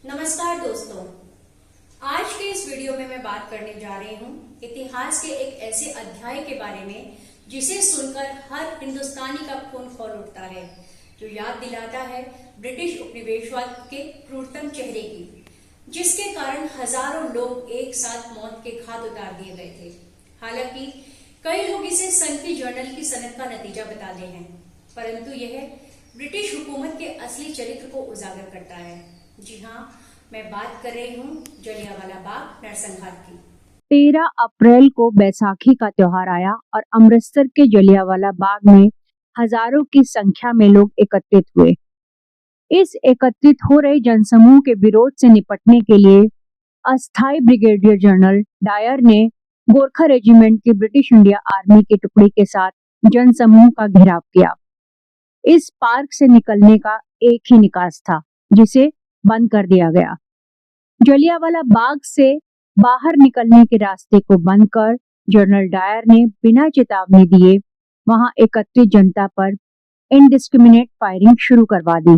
नमस्कार दोस्तों। आज के इस वीडियो में मैं बात करने जा रही हूँ इतिहास के एक ऐसे अध्याय के बारे में जिसे सुनकर हर हिंदुस्तानी का खून खौल उठता है, जो याद दिलाता है ब्रिटिश उपनिवेशवाद के क्रूरतम चेहरे की, जिसके कारण हजारों लोग एक साथ मौत के घाट उतार दिए गए थे। हालांकि कई लोग इसे सन की जर्नल की सनद का नतीजा बताते हैं, परंतु यह ब्रिटिश हुकूमत के असली चरित्र को उजागर करता है। जी हाँ, मैं बात कर रही हूँ जलियांवाला बाग नरसंहार की। 13 अप्रैल को बैसाखी का त्योहार आया और अमृतसर के जलियांवाला बाग में हजारों की संख्या में लोग एकत्रित हुए। इस एकत्रित हो रहे जनसमूह के विरोध से निपटने के लिए अस्थायी ब्रिगेडियर जनरल डायर ने गोरखा रेजिमेंट की ब्रिटिश इंडिया आर्मी की टुकड़ी के साथ जनसमूह का घेराव किया। इस पार्क से निकलने का एक ही निकास था, जिसे बंद कर दिया गया। जलियांवाला बाग से बाहर निकलने के रास्ते को बंद कर जनरल डायर ने बिना चेतावनी दिए वहां एकत्रित जनता पर इनडिस्क्रिमिनेट फायरिंग शुरू करवा दी,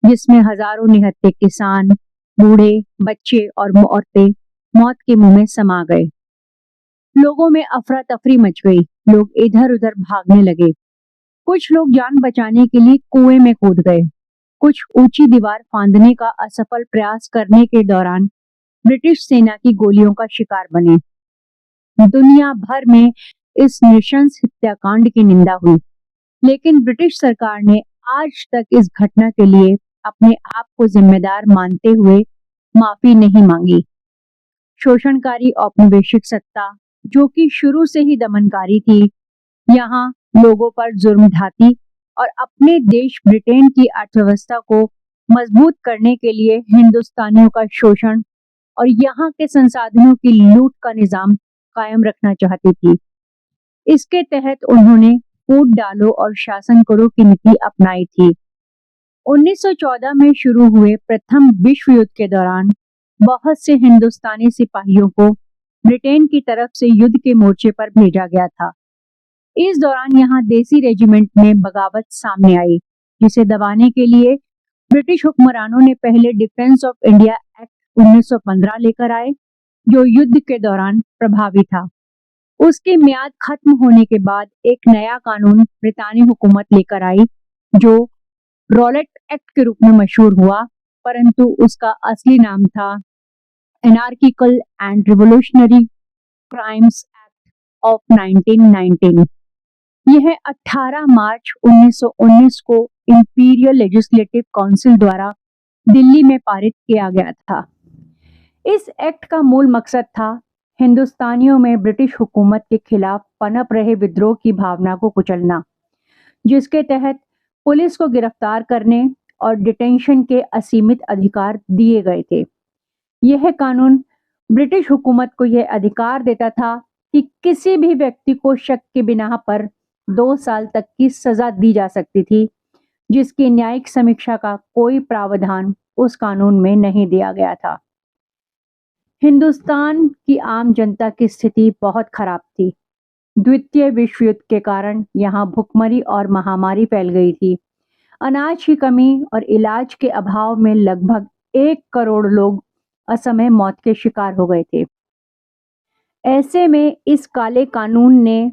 जिसमें हजारों निहत्थे किसान, बूढ़े, बच्चे और औरतें मौत के मुंह में समा गए। लोगों में अफरा तफरी मच गई, लोग इधर उधर भागने लगे। कुछ लोग जान बचाने के लिए कुएं में कूद गए, कुछ ऊंची दीवार फांदने का असफल प्रयास करने के दौरान ब्रिटिश सेना की गोलियों का शिकार बने। दुनिया भर में इस नृशंस हत्याकांड की निंदा हुई, लेकिन ब्रिटिश सरकार ने आज तक इस घटना के लिए अपने आप को जिम्मेदार मानते हुए माफी नहीं मांगी। शोषणकारी औपनिवेशिक सत्ता, जो कि शुरू से ही दमनकारी थी, यहाँ लोगों पर जुर्म ढाती और अपने देश ब्रिटेन की अर्थव्यवस्था को मजबूत करने के लिए हिंदुस्तानियों का शोषण और यहाँ के संसाधनों की लूट का निजाम कायम रखना चाहती थी। इसके तहत उन्होंने कूट डालो और शासन करो की नीति अपनाई थी। 1914 में शुरू हुए प्रथम विश्व युद्ध के दौरान बहुत से हिंदुस्तानी सिपाहियों को ब्रिटेन की तरफ से युद्ध के मोर्चे पर भेजा गया था। इस दौरान यहाँ देसी रेजिमेंट में बगावत सामने आई, जिसे दबाने के लिए ब्रिटिश हुक्मरानों ने पहले डिफेंस ऑफ इंडिया एक्ट 1915 लेकर आए, जो युद्ध के दौरान प्रभावी था। उसकी म्याद खत्म होने के बाद एक नया कानून ब्रितानी हुकूमत लेकर आई, जो रॉलेट एक्ट के रूप में मशहूर हुआ, परंतु उसका असली नाम था anarchical and revolutionary crimes act of 1919। यह 18 मार्च 1919 को इंपीरियल लेजिस्लेटिव काउंसिल द्वारा दिल्ली में पारित किया गया था। इस एक्ट का मूल मकसद था हिंदुस्तानियों में ब्रिटिश हुकूमत के खिलाफ पनप रहे विद्रोह की भावना को कुचलना, जिसके तहत पुलिस को गिरफ्तार करने और डिटेंशन के असीमित अधिकार दिए गए थे। यह कानून ब्रिटिश हुकूमत को यह अधिकार देता था कि किसी भी व्यक्ति को शक के बिना पर 2 साल तक की सजा दी जा सकती थी, जिसकी न्यायिक समीक्षा का कोई प्रावधान उस कानून में नहीं दिया गया था। हिंदुस्तान की आम जनता की स्थिति बहुत खराब थी। द्वितीय विश्व युद्ध के कारण यहाँ भुखमरी और महामारी फैल गई थी। अनाज की कमी और इलाज के अभाव में लगभग 1 करोड़ लोग असमय मौत के शिकार हो गए थे। ऐसे में इस काले कानून ने,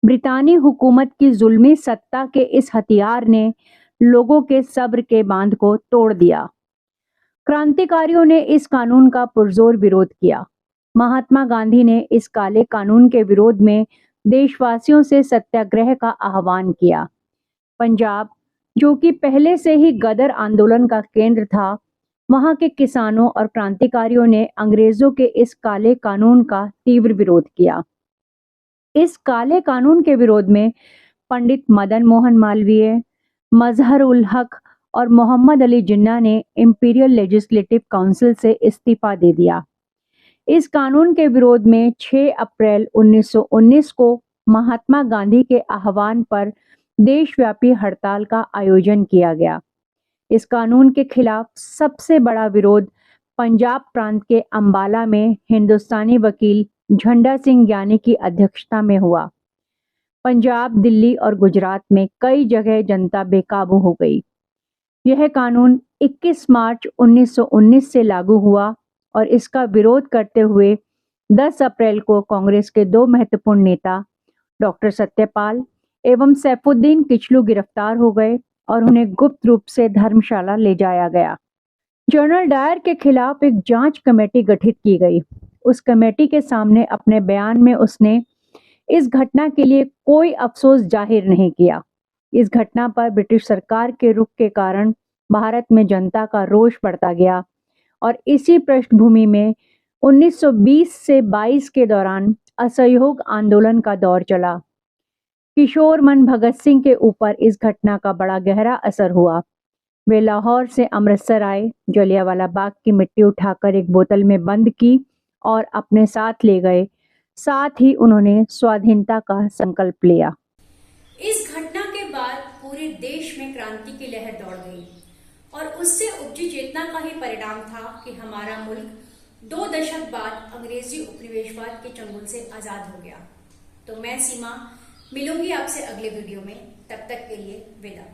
ब्रितानी हुकूमत की जुल्मी सत्ता के इस हथियार ने लोगों के सब्र के बांध को तोड़ दिया। क्रांतिकारियों ने इस कानून का पुरजोर विरोध किया। महात्मा गांधी ने इस काले कानून के विरोध में देशवासियों से सत्याग्रह का आह्वान किया। पंजाब, जो कि पहले से ही गदर आंदोलन का केंद्र था, वहां के किसानों और क्रांतिकारियों ने अंग्रेजों के इस काले कानून का तीव्र विरोध किया। इस काले कानून के विरोध में पंडित मदन मोहन मालवीय, मजहर उल हक और मोहम्मद अली जिन्ना ने इंपीरियल लेजिस्लेटिव काउंसिल से इस्तीफा दे दिया। इस कानून के विरोध में 6 अप्रैल 1919 को महात्मा गांधी के आह्वान पर देशव्यापी हड़ताल का आयोजन किया गया। इस कानून के खिलाफ सबसे बड़ा विरोध पंजाब प्रांत के अंबाला में हिंदुस्तानी वकील झंडा सिंह ज्ञानी की अध्यक्षता में हुआ। पंजाब, दिल्ली और गुजरात में कई जगह जनता बेकाबू हो गई। यह कानून 21 मार्च 1919 से लागू हुआ और इसका विरोध करते हुए 10 अप्रैल को कांग्रेस के दो महत्वपूर्ण नेता डॉक्टर सत्यपाल एवं सैफुद्दीन किचलू गिरफ्तार हो गए और उन्हें गुप्त रूप से धर्मशाला ले जाया गया। जनरल डायर के खिलाफ एक जांच कमेटी गठित की गई। उस कमेटी के सामने अपने बयान में उसने इस घटना के लिए कोई अफसोस जाहिर नहीं किया। इस घटना पर ब्रिटिश सरकार के रुख के कारण भारत में जनता का रोष बढ़ता गया और इसी पृष्ठभूमि में 1920 से 22 के दौरान असहयोग आंदोलन का दौर चला। किशोर मन भगत सिंह के ऊपर इस घटना का बड़ा गहरा असर हुआ। वे लाहौर से अमृतसर आए, जलियांवाला बाग की मिट्टी उठाकर एक बोतल में बंद की और अपने साथ ले गए। साथ ही उन्होंने स्वाधीनता का संकल्प लिया। इस घटना के बाद पूरे देश में क्रांति की लहर दौड़ गई और उससे उपजी चेतना का ही परिणाम था कि हमारा मुल्क 2 दशक बाद अंग्रेजी उपनिवेशवाद के चंगुल से आजाद हो गया। तो मैं सीमा मिलूंगी आपसे अगले वीडियो में, तब तक के लिए विदा।